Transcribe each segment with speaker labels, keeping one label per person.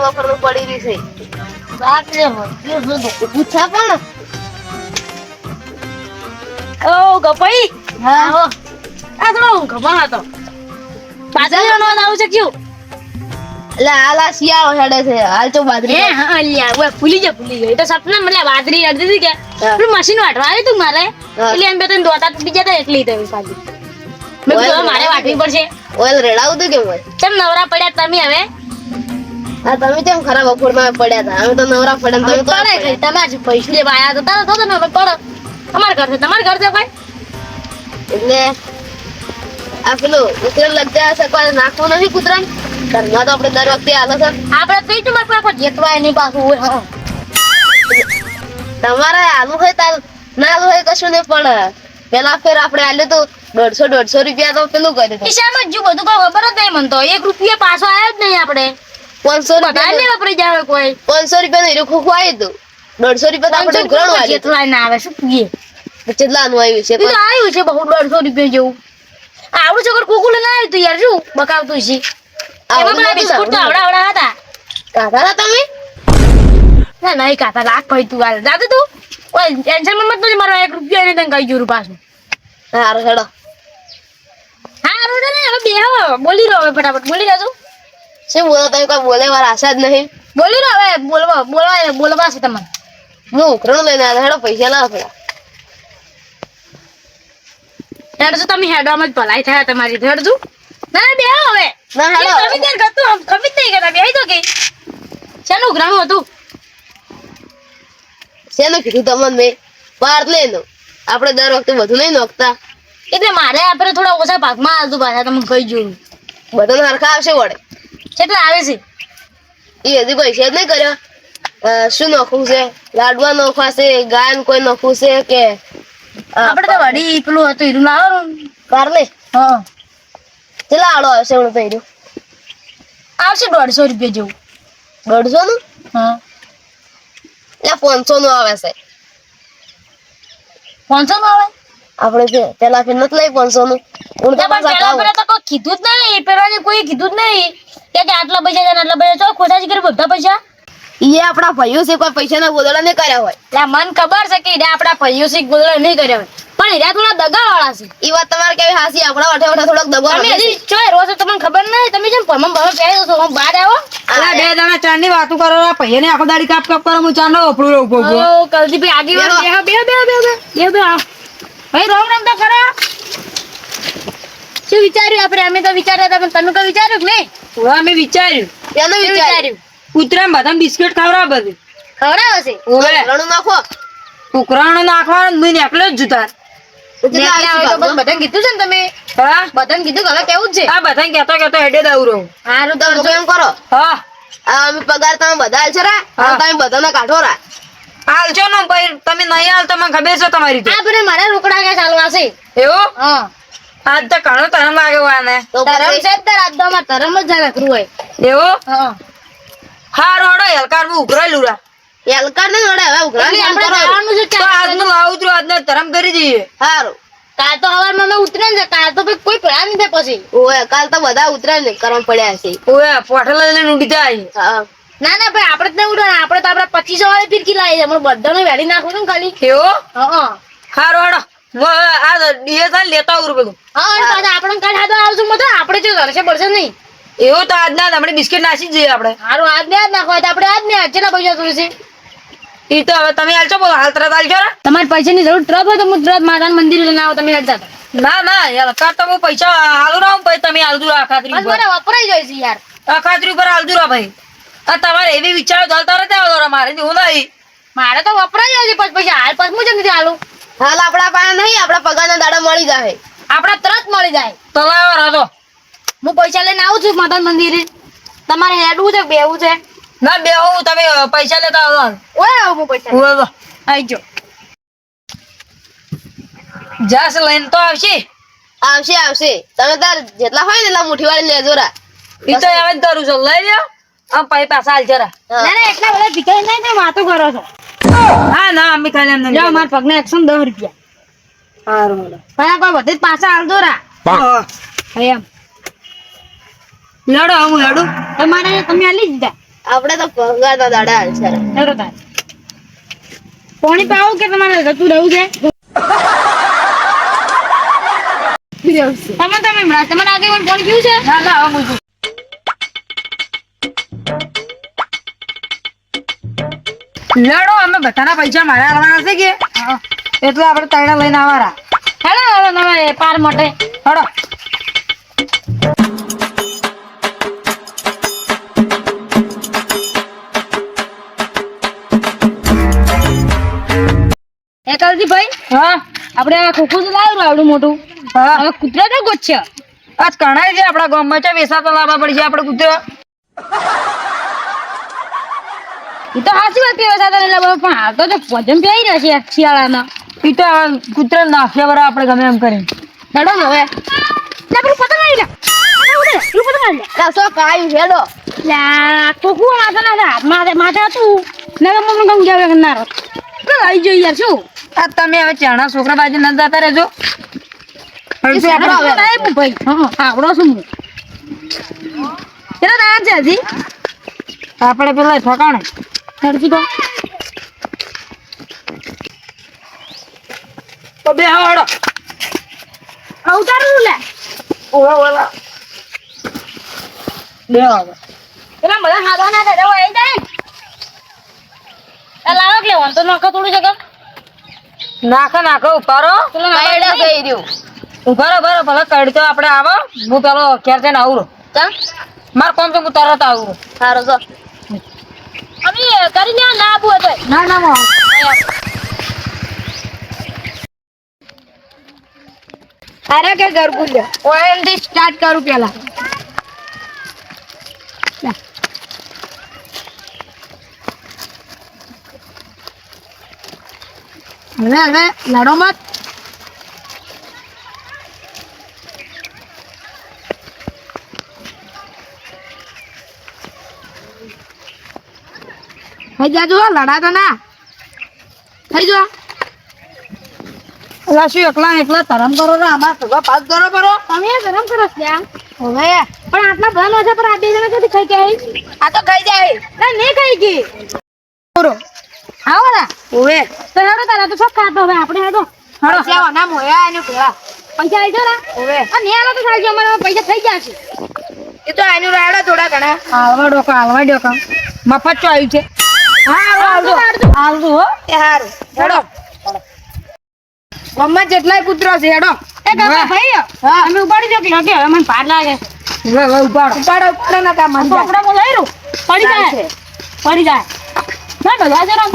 Speaker 1: વખત પડી રહી છે બાપરે પૂછા પણ
Speaker 2: ઓ ગપાઈ
Speaker 1: હા
Speaker 2: આવો આ થોડો ઊંઘમાં હતો બાજરી રણવા આવું છે ક્યું
Speaker 1: એટલે હાલ આ શિયાળો હેડે છે હાલ તો બાજરી
Speaker 2: એ હા લ્યા ઓય ભૂલી ગઈ એ તો સપના મને બાજરી અડધી હતી કે
Speaker 1: હા.
Speaker 2: પેલું મશીન વાટવા આવ્યું તું મારે
Speaker 1: હા.
Speaker 2: એટલે એમ બે ત્રણ દોતા તૂટી જતા એટલી થઈ પાછી મેં
Speaker 1: ઓય
Speaker 2: કીધું હવે મારે વાટવી પડશે
Speaker 1: ઓઇલ રેડાવું તું કેમ હોય
Speaker 2: ચમ નવરા પડ્યા તમે હવે
Speaker 1: આ તમે કેમ ખરાબ બપોરમાં પડ્યા હતા અમે તો નવરા પડ્યા ને તમે
Speaker 2: પડે કઈ તમે આજે પૈસા લેવા આયા તો તારો થતો ને હવે પડો અમાર ઘર છે તમાર ઘર છે કોઈ
Speaker 1: એટલે આ પેલું ઉતરણ લગતા હશે કોઈ નાખવું નથી કૂતરાને ઘરમાં તો આપણે દર વખતે હાલે છે
Speaker 2: આપણે કઈ તું મારે કોઈ જેતવાય નહીં પાછું હોય હા
Speaker 1: તમારે આલુ હોય તાર ના આલુ હોય કશું નહીં પણ પેલા ફેર આપણે આલ્યું તો 150 રૂપિયા તો પેલું કર્યું હતું
Speaker 2: હિસાબ જ જો બધું કોઈ ખબર જ નહીં મને તો 1 રૂપિયા પાછો આવ્યો જ નહીં આપણે
Speaker 1: 500
Speaker 2: બધા
Speaker 1: રૂપિયા
Speaker 2: ને વાપરી જાવે કોઈ
Speaker 1: 500 રૂપિયા નું ખોખું આવ્યું હતું 150 રૂપિયા તો આપણે ઉઘરાણું આવ્યું
Speaker 2: જેતવાય ના આવે શું કીએ
Speaker 1: કેટલાનું આવ્યું છે
Speaker 2: એ તો આવ્યું છે બહુ 150 રૂપિયા જેવું આવડું છોકર કુકુલ ના આવ્યું તું યાર શું બકાવતું છે એમાં પેલા બિસ્કુટ તો આવડા હતા
Speaker 1: કાઢા હતા તમે
Speaker 2: ના નહીં કાતા લાખ ભાઈ તું હાલ જાતું તું ઓય ટેન્શન માં મત મારો 1 રૂપિયા ને તને કઈ જોરું પાછું
Speaker 1: હારું હેડો
Speaker 2: હા રોડે ને હવે બેહો બોલી રહ્યો હવે ફટાફટ બોલી રહ્યો છું
Speaker 1: શું બોલો તમે કોઈ બોલે વાર આશા જ નહીં
Speaker 2: બોલી રહ્યો હવે બોલવા છે તમને
Speaker 1: હું ઉઘરાણું લઈને આવ્યો હેડો પૈસા લાવો પેલા
Speaker 2: હેડ જો તમે હેડવામાં જ ભલાઈ થાય તમારી હેડ જો ના બેહો હવે
Speaker 1: ના હેડો
Speaker 2: તમે દેર ગતું કમી થઈ ગયા બેહી તો કે શેનું ઉઘરાણું હતું
Speaker 1: શેનું કીધું તમને મેં વાર લેનો આપણે દર વખતે બધું નહીં નોખતા
Speaker 2: એટલે મારે આપણે થોડા ઓછા ભાગમાં આવતું પાછા તમે કઈ જોયું
Speaker 1: બધાને હરખા આવશે વડે
Speaker 2: કેટલા આવે છે
Speaker 1: એ હજી પૈસા જ નહીં કર્યો શું નોખવું છે લાડવા નોખવા છે ગાયન કોઈ નોખવું છે કે
Speaker 2: આપણે તો વડી પેલું હતું હીરું લાવવાનું
Speaker 1: કારલે
Speaker 2: હા
Speaker 1: કેટલા આડો આવશે હું પહેર્યું
Speaker 2: આવશે 150 રૂપિયા જેવું
Speaker 1: 150 નું
Speaker 2: હા
Speaker 1: એટલે 500 નું આવે છે
Speaker 2: 500 નું આવે
Speaker 1: આપણે પેલા ફેર નથી લઈ 500 નું હું તો પાછા
Speaker 2: પેલા પેલા તો કોઈ કીધું જ નહીં પેલા કોઈ કીધું જ નહીં કે આટલા પૈસા છે ને આટલા પૈસા ચો ખોટા કરી બધા પૈસા
Speaker 1: એ આપણા ભાઈઓ છે કોઈ પૈસાના ગોદડા નહીં કર્યા હોય
Speaker 2: એટલે મન ખબર છે કે ઈડા આપણા ભાઈઓ છે ગોદડા નહીં કર્યા હોય પણ ઈડા થોડા દગા વાળા છે
Speaker 1: એ વાત તમારે કેવી હાસી આપણા વાઠે વાઠે થોડોક દબો
Speaker 2: તમે હજી ચોય રોજ તમને ખબર નહીં તમે જેમ પરમમ ભરો પહેરી દો છો બહાર આવો
Speaker 3: અલા બે જણા ચાંદની વાતો કરો પૈયાને આખો દાડી કાપ કાપ કરો હું ચાંદનો ઓપડું રહું ભોગવો
Speaker 2: ઓ કલદીપ આગી વાર બે ભાઈ રોમ રામ તો ખરા શું વિચાર્યું આપણે અમે તો વિચાર્યા હતા પણ તમે કઈ વિચાર્યું કે નહીં
Speaker 3: હવે અમે વિચાર્યું
Speaker 1: એનું
Speaker 2: શું
Speaker 1: વિચાર્યું
Speaker 3: કૂતરા બધા બિસ્કિટ ખવડાવ બધું
Speaker 2: ખવડાવો છે
Speaker 3: ઓવે
Speaker 1: ઘણું નાખો
Speaker 3: ઉકરાણો નાખવાનું મેં એકલો જ જુતાર
Speaker 1: કેટલા
Speaker 2: એટલે
Speaker 1: આવશે
Speaker 2: હવે તો બધાને કીધું છે ને તમે
Speaker 3: હા
Speaker 2: બધાને કીધું કે હવે કેવું જ છે
Speaker 3: આ બધા કહેતો કહેતો હેડે દઉં રહું
Speaker 2: હારું તો
Speaker 1: તમે એમ કરો
Speaker 3: હા
Speaker 1: આ અમે પગાર તમે બધા આલશો રા
Speaker 3: હા.
Speaker 1: તમે બધાને કાઢો રા
Speaker 3: હાલજો ને ભાઈ તમે નહીં હાલ તો મને ખબર છે તમારી રીતે
Speaker 2: આ પણ મારે રોકડા કે ચાલવા છે
Speaker 3: એવું
Speaker 2: હા
Speaker 3: આજ તો ઘણો તરમ લાગે આને
Speaker 1: તો
Speaker 2: ધરમ
Speaker 1: પછી
Speaker 2: છે તાર આદમાં ધરમ જ જાવે કરું હોય
Speaker 3: એવું
Speaker 2: હા
Speaker 3: હારો હડો હલકાર હું ઉઘરાયેલું રા
Speaker 1: એલકાર ને નડે હવે ઉઘરાણ
Speaker 2: એટલે
Speaker 1: કામ
Speaker 2: આપણે
Speaker 1: કરો
Speaker 2: જવાનું છે
Speaker 3: તો આજનું લાવું છું આજને ધરમ કરી દઈએ
Speaker 1: સારું
Speaker 2: કાલ તો હવારમાં અમે ઉતરે ને કાલ તો ભાઈ કોઈ પ્લાન નથી પછી
Speaker 1: ઓએ કાલ તો બધા ઉતરાય ને કરમ પડ્યા છે
Speaker 3: ઓએ પોઠલ લઈને ઉડી જાય
Speaker 1: હા
Speaker 2: ના ના ભાઈ આપણે જ નહીં ઉડે આપણે તો આપણે 2500 વાળી ફિરકી લાવી છે મને બધાને વેડી નાખવું છે ને ખાલી
Speaker 3: એવું
Speaker 2: હા
Speaker 3: હારો હડો આ ડીએસએલ લેતા આવું બધું
Speaker 2: હા અને પાછા આપણે કાલ હાથો આવશું મતો આપણે જો ઘરશે પડશે નહીં
Speaker 3: એવું તો આજના આપણે બિસ્કિટ નાસી જ જઈએ આપણે
Speaker 2: હારું આજ ને આજ નાખો હોય તો આપણે આજ ને આજ કેટલા પૈસા જોઈશે
Speaker 3: ઈ તો હવે તમે હાલશો બોલો હાલ તરત હાલશો ને
Speaker 2: તમારે પૈસાની જરૂર ટ્રક હોય તો હું ટ્રક માતાના મંદિરે લઈને આવો તમે હજ જતા
Speaker 3: ના ના યાર કાર તો હું પૈસા હાલું રહું પછી તમે હાલતું રહો અખાત્રી
Speaker 2: બસ
Speaker 3: ઉપર
Speaker 2: મારે વપરાઈ જાય છે યાર
Speaker 3: અખાત્રી ઉપર હાલતું રહો ભાઈ આ તમારે એવી વિચારો ચાલતા રહેતા આવતો મારે હું નહીં
Speaker 2: મારે તો વપરાઈ જાય છે પછી પૈસા હાલ પછી હું નથી હાલું
Speaker 1: હાલ આપણા પાસે નહીં આપણા પગારના દાડા મળી જાય
Speaker 2: આપણે તરત મળી જાય
Speaker 3: તલાવ રાતો
Speaker 2: હું પૈસા લઈને આવું છું માતાના મંદિરે તમારે હેડવું છે બેવું છે
Speaker 3: ના બે હું તમે પૈસા લેતા આવો
Speaker 2: ઓય આવું હું પૈસા
Speaker 3: હું તો
Speaker 2: આવી જો
Speaker 3: જાસ લઈને તો આવશે
Speaker 1: આવશે આવશે તમે તાર જેટલા હોય ને એટલા મુઠ્ઠી વાળી લેજો રા
Speaker 3: ઈ તો એમ જ કરું છું લઈ લ્યો આમ પછી પાછા હાલ જરા
Speaker 1: હા.
Speaker 2: ના ના એટલા બધા ભીખાઈ નહીં તમે વાતો કરો છો
Speaker 3: હા ના અમે ખાલી એમને
Speaker 2: જો મારા પગને 110 રૂપિયા
Speaker 3: હારું હેડો.
Speaker 2: પણ કોઈ બધે જ પાછા હાલજો રા
Speaker 3: હા.
Speaker 2: એમ
Speaker 3: લડો હું લડું
Speaker 2: તમારે તમે આલી દીધા
Speaker 1: આપણે તો ભંગારના દાડા હાલશે
Speaker 2: હેડો તાર પાણી પાવું કે તમારે જતું રહેવું છે તમે તમને આગે પણ પાણી પીવું છે
Speaker 3: ના ના હવે મૂકું. લેડો અમે બધાના પૈસા મારે આલવાના છે કે એટલે આપણે તૈણા લઈને આવવાના.
Speaker 2: હેડો હવે તમે પાર માટે
Speaker 3: હડો
Speaker 2: એ કાલજી ભાઈ
Speaker 3: હા
Speaker 2: આપણે આ ખોખું તો લાવ્યું આવડું મોટું
Speaker 3: હા
Speaker 2: હવે કૂતરા તો ગોતશે
Speaker 3: આજ કણાય છે આપણા ગામમાં ચા વેસાતો લાવવા પડશે આપણે કૂતરા.
Speaker 2: એ તો સાચી વાત કહેવાય સાથે એટલે પણ હાલ તો ભજન પી રહ્યા છે શિયાળામાં
Speaker 3: ઈ તો કૂતરા નાખ્યા વરા આપણે ગમે એમ કરીને.
Speaker 1: હેડો હવે
Speaker 2: લે પેલું પતંગ આવી લે પેલું પતંગ આવી લે
Speaker 1: કાસો કાયું હેડો
Speaker 2: લા ખોખું માથે હતું ને મમ્મી ગમ ગયા કરનારો આવી જોઈ યાર શું
Speaker 3: આ તમે હવે ચાણા છોકરા બાજુ ન જતા રહેજો. હળસું
Speaker 2: આપણો
Speaker 3: આપણે
Speaker 2: ટાઈમ ભાઈ હા આવડો છું હું એનો તાર છે હજી
Speaker 3: આપણે પેલા ઠકાણે
Speaker 2: હરજી તો
Speaker 3: તો બે હડો
Speaker 2: અવતારું લે
Speaker 3: ઓવા ઓવા બે હવે
Speaker 2: પેલા બધા હાથો ના થાય આવી જાય આ લાવો કે લેવાનું તો નખો થોડું જગા
Speaker 3: નાખો નાખો ઉપારો
Speaker 1: હેડો ગઈ રહ્યું
Speaker 3: ઉભારો ભરો ભલે કડતો આપણે આવો હું પેલો ક્યારે થઈને આવું
Speaker 1: ચા
Speaker 3: માર કોમ તો હું તરત આવું.
Speaker 1: સારો જો
Speaker 2: અમે કરી લે ના આપવું હતો
Speaker 3: ના ના મો
Speaker 2: અરે કે ઘર પૂછ્યો
Speaker 3: ઓએલ થી સ્ટાર્ટ કરું પેલા.
Speaker 2: હવે લડો મત થઈ જાજો લડા તો ના થઈ જો
Speaker 3: એલા શું એકલા એકલા ધરમ કરો ને આમાં સગા પાસ કરો બરો.
Speaker 2: તમે ગરમ કરો ત્યાં
Speaker 3: હવે
Speaker 2: પણ આટલા ભણ છે પણ આ બે જણા ક્યાંથી ખાઈ ગયા
Speaker 3: આ તો ખાઈ જાય
Speaker 2: ના નહીં ખાઈ ગઈ
Speaker 3: પૂરો
Speaker 2: આવો ના
Speaker 3: ઓવે
Speaker 2: તો હેડો તારા તો સબ ખાતો હવે આપણે હેડો
Speaker 3: હડો સેવા ના મોયા એને પેલા
Speaker 2: પૈસા આવી જો ના
Speaker 3: ઓવે
Speaker 2: અને આલો તો સાહેબ અમારા પૈસા થઈ ગયા છે
Speaker 3: એ તો આનું રાડો થોડા ઘણા હાલવા ડોકા મફત ચો આવ્યું છે. હા આવજો આવજો હો એ હારું હેડો ગમ્મત જેટલાય કૂતરો છે હેડો
Speaker 2: એ કાકા ભાઈ
Speaker 3: હા
Speaker 2: અમે ઉપાડી દો કે હવે મને પાર લાગે
Speaker 3: હવે ઉપાડો ઉપાડો ના કામ મન
Speaker 2: તો આપણે લઈ રહ્યું પડી જાય ના બધા જરા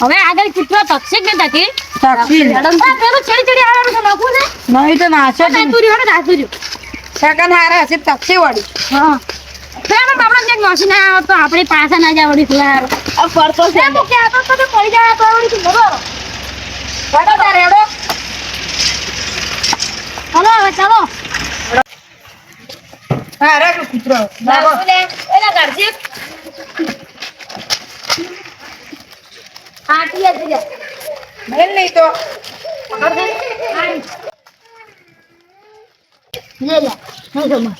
Speaker 2: હવે આગળ કૂતરો તકશે કે નથી
Speaker 3: સાક્ષી
Speaker 2: મેડમ પેલું ચડી આવવાનું છે નાખું છે
Speaker 3: નહીં તો નાશે
Speaker 2: નાતુરી હોય ને નાતુરી
Speaker 3: સેકન્ડ હારે હશે તક્ષી વાળી
Speaker 2: હા પેલા બાપડા જે મશીન આવ્યો તો આપણે પાછા ના જવડી ફ્લાર
Speaker 1: આ ફરતો છે
Speaker 2: એમ કે આ તો પડી જાય તો આવડી બરોબર
Speaker 3: હેડો તાર હેડો
Speaker 2: હલો હવે ચાલો
Speaker 3: હા રે કૂતરો લાગો
Speaker 2: એના ઘરથી આ ટીયા ટીયા
Speaker 3: મેલ નહીં તો
Speaker 2: લે લે નહીં જમા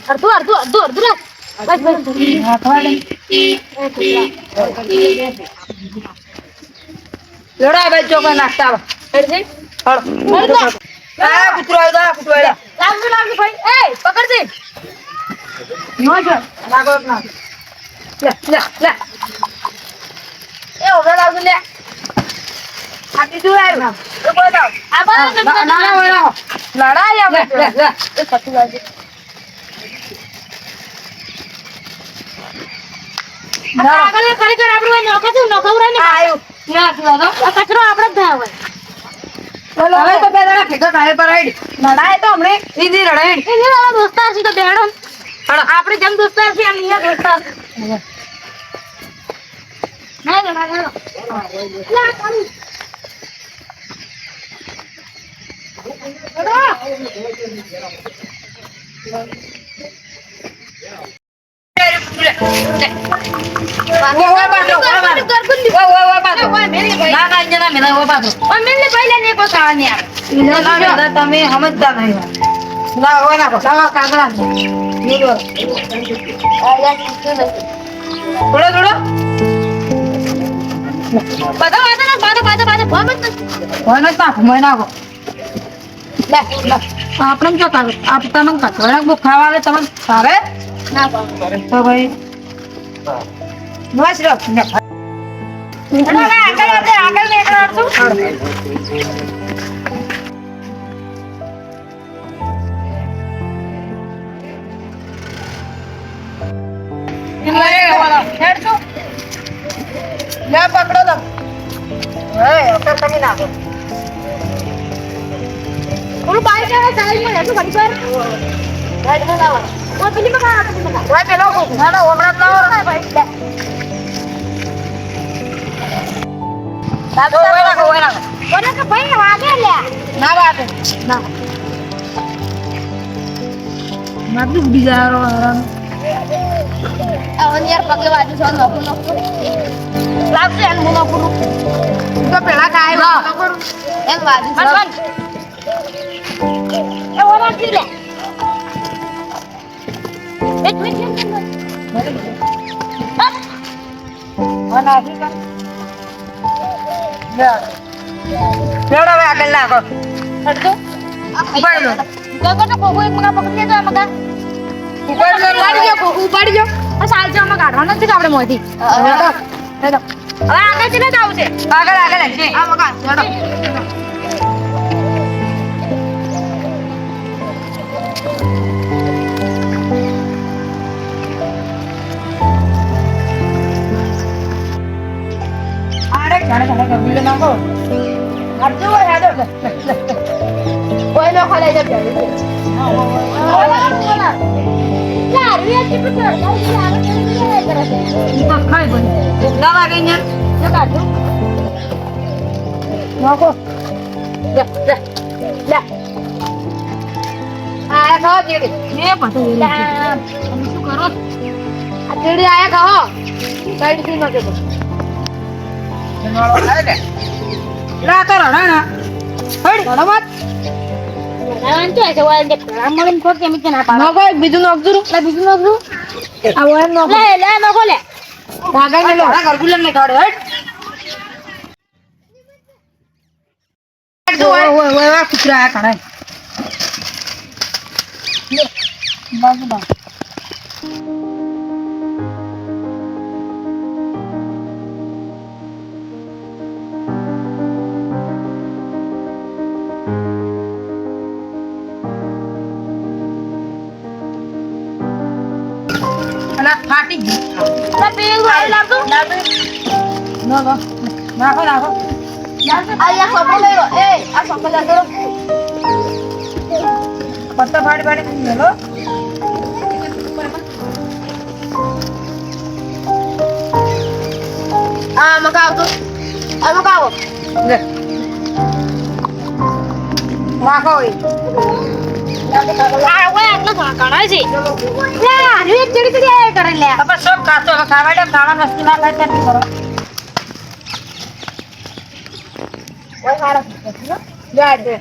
Speaker 2: અડધું બસ
Speaker 3: લડા ભાઈ ચોકા નાખતા આવો હેડજી હળો આ કૂતરો આવ્યો
Speaker 2: લાવજો ભાઈ એ પકડજે
Speaker 3: નો જો લાગો ના લે એ ઓગળ આવજો લે આ કીધું આવ્યું એ બોલાવ
Speaker 2: આ બરાબર
Speaker 3: લડાઈ આવે લે
Speaker 2: એ પતી લાગે આગળ ખરેખર આપણું નખવરાય ને
Speaker 3: આવ્યું
Speaker 2: ના આ કચરો આપણે જ થાય
Speaker 3: બોલો હવે તો બે જણા ભેગા થાય પર આઈડી લડાઈ તો હમણે સીધી લડાઈ
Speaker 2: એ વાળા દોસ્તાર છે તો બેડો આપણે જેમ દોસ્તાર છે એમ અહીંયા દોસ્તાર ના ના ના
Speaker 3: તમે સમજતા નહીં ના હોય નાખો સાવા કાગડા નીલો
Speaker 1: આ યાર કીધું નથી.
Speaker 3: થોડો થોડો
Speaker 2: બધા વાતો ના પાછા ભમ જ નથી.
Speaker 3: હોય નાખો મય નાખો લે લે આપણે જો કાગળ આપ તમને કચવાડા બહુ ખાવા આવે તમને ભાવે
Speaker 1: ના પાડો.
Speaker 3: તો ભાઈ બસ રો ને આગળ ને પકડો તો તમે નાખો
Speaker 2: થોડું બાઈક આવે સાઈડમાં હેઠું ઘડી પર
Speaker 1: ગાડીમાં લાવો.
Speaker 2: ઓ પેલી માં
Speaker 3: ભાઈ પેલો નાનો હમણાં લાવો
Speaker 2: ભાઈ
Speaker 3: દાદો ઓય નાખો
Speaker 2: બોલે કે ભાઈ વાગે લે
Speaker 3: ના વાગે ના નાખી બીજા આરામ
Speaker 1: આ યાર પગે વાજુ છો નોખું નોખું.
Speaker 3: લાગશે એમ મુનો કરું તો પેલા ખાય
Speaker 1: એમ વાજુ છો.
Speaker 2: એ ઓલા કી લે એક મિનિટ
Speaker 3: ના ઠીક લે લેડો હવે આગળ નાખો
Speaker 2: હટજો
Speaker 3: ઉપાડી લો
Speaker 2: ગગો તો કોકો એક મગા પકડી લેજો મગા
Speaker 3: ઉપાડી લો
Speaker 2: ઉપાડી જો આ સાલ જો અમે કાઢવાનો નથી કે આપણે મોંથી હવે આગળ ચલે જાવ છે
Speaker 3: આગળ આગળ હશે
Speaker 1: આ મકા ચડો.
Speaker 3: આરે જાણે જાણે ગબીલે નાખો આજો યાદો
Speaker 1: કોઈ નો ખલે જ બેઠી.
Speaker 2: યાર રે કેટલું કર
Speaker 3: તો ખાઈ બની ના વાગે ને
Speaker 2: જો કાઢો
Speaker 3: નાખો
Speaker 2: લે લે લે
Speaker 1: આયા ખાઓ ચીડી.
Speaker 3: એ પછી
Speaker 2: તમે શું કરો
Speaker 1: આ ચીડી આયા ખાઓ. સાઈડ થી નોખે તો.
Speaker 3: લા તો રડાણા હડ રડવાત
Speaker 2: નાવાન તો છે વાલ દે રામ મળીને ખોટ કેમ કે ના પાડો
Speaker 3: નાખો એક બીજું નાખજો
Speaker 2: લે બીજું નોકરું
Speaker 3: આ વયન નાખો
Speaker 2: લે લે નોકો લે
Speaker 3: આગળ ને લો ગરગુલન ને કાઢો હટ ઓય ઓય કુતરા આ કાઢે બાજુ બા અલા ફાટી ગઈ
Speaker 2: લે પેલું વાળ લાવતો
Speaker 3: નાખો નાખો નાખો
Speaker 1: આ યાર સોપો લઈ લો. એ આ સોપો લા કરો.
Speaker 3: પત્તા ફાડી ફાડી મેલો
Speaker 1: આ મકા આવતો. આ મકા આવો.
Speaker 3: લે નાખો એ
Speaker 2: આ ઓય આટલો ઘણા છે લે આની એક ચડી ચડી આયા કરે લે
Speaker 3: આપણે સબ ખાતો હવે ખાવા દે ખાવા વસ્તુ ના ખાય તે કરો
Speaker 1: ઓય હારા.
Speaker 3: જા દે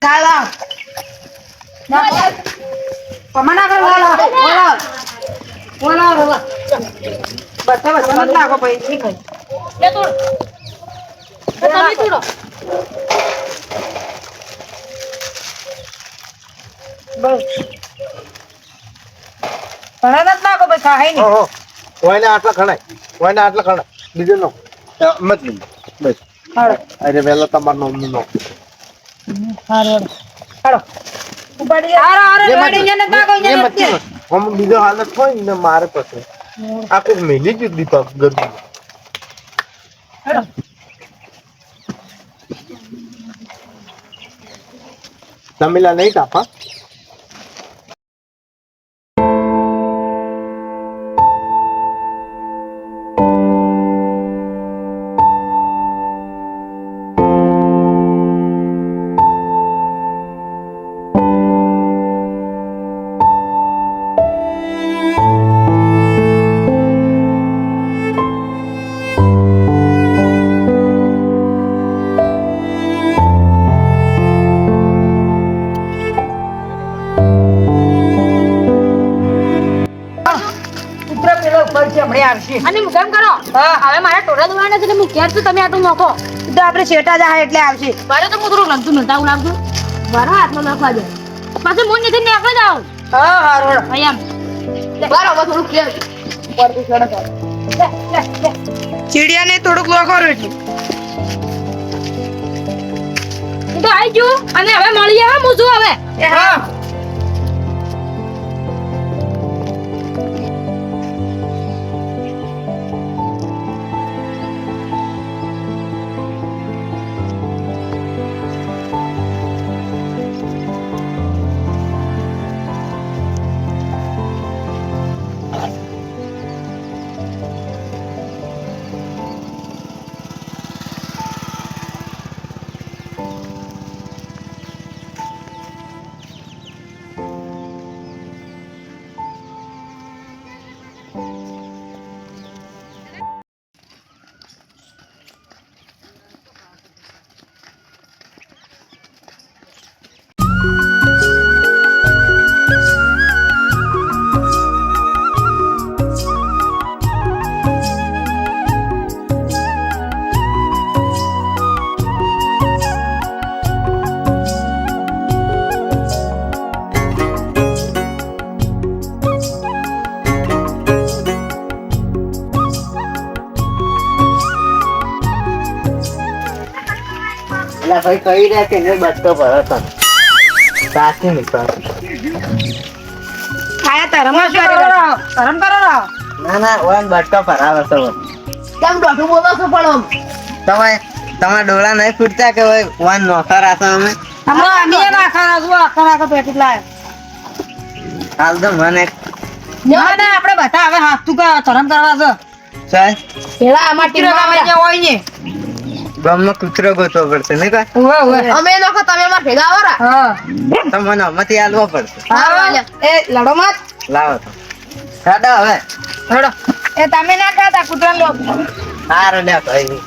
Speaker 3: ખાલા ના પમના કર વાલા વાલા વાલા વાલા બતા બતા મત નાખો ભાઈ ઠીક છે
Speaker 2: લે તોડ તમે તોડો
Speaker 3: બસ ઘણા નથી નાખો ભાઈ ખાય નહીં
Speaker 4: ઓહો કોઈને આટલા ખણાય કોઈને આટલા ખણાય બીજું નો મત નહીં બસ
Speaker 3: હાડો
Speaker 4: અરે પહેલા તમારું નામ નો
Speaker 3: હાડો હાડો ઉપાડી હારો હારો ઉપાડી જને નાખો
Speaker 4: એ મત હમ બીજો હાલત હોય ને મારે પછી આખું મેલી જ દીપક ગરમી
Speaker 3: હાડો
Speaker 4: તમિલા નહીં કાપા.
Speaker 3: કૂતરો પેલો ઉપર છે હમણાં આવશે.
Speaker 2: અને હું કેમ કરો
Speaker 3: હા.
Speaker 2: હવે મારા ટોળા દોવાના છે એટલે હું ક્યાં છું તમે આટલું નાખો
Speaker 3: એ તો આપણે શેઠા જાય એટલે આવશે.
Speaker 2: મારે તો હું થોડું લગતું નતા હું લાગતું મારા હાથમાં નાખવા દે પાછું મોન નથી નાખવા જાવ
Speaker 3: હા હારું હેડો.
Speaker 2: અહીંયા
Speaker 1: બરાબર થોડું ક્લિયર પડતું સડક આવે.
Speaker 3: ચીડિયાને થોડુંક લોખો એટલું.
Speaker 2: હું તો આવી ગયું અને હવે મળી આવે હું શું હવે
Speaker 3: હા.
Speaker 5: એટલે ભાઈ કહી રહ્યા કે નહીં બચતો ભરો તને સાચી નહીં સાચી.
Speaker 3: આયા ધરમમાં શું કરો રહો? ધરમ કરો રહો.
Speaker 5: ના ના ઓન બચતો ભરાવે તો
Speaker 1: કેમ દોઢું બોલો છો પણ આમ?
Speaker 5: તમે તમારા ડોળા નહીં ફૂટતા કે ભાઈ ઓન નોકર આશો અમે
Speaker 3: હમણાં અમે એના આખા પેકેટ લાયા.
Speaker 5: હાલ તો મને
Speaker 3: ના ના આપણે બધા હવે હાથું ધરમ કરવા છે.
Speaker 5: સાહેબ
Speaker 1: પેલા આમાં
Speaker 3: કૂતરો
Speaker 1: ટીમમાં
Speaker 3: ગમે ત્યાં હોય ને.
Speaker 5: ગામમાં કૂતરો ગોતવો પડશે નહીં કાંઈ?
Speaker 3: ઉવે ઉવે.
Speaker 1: અમે નોખો તમે અમાર ભેગા આવો રા.
Speaker 3: હા.
Speaker 5: તમને આમાંથી હાલવો પડશે.
Speaker 1: હાલો.
Speaker 3: એ લડો મત.
Speaker 5: લાવો તો કાઢો હવે.
Speaker 3: લડો. એ તમે ના ખાતા કૂતરાને લો.
Speaker 5: સારું લે ભાઈ.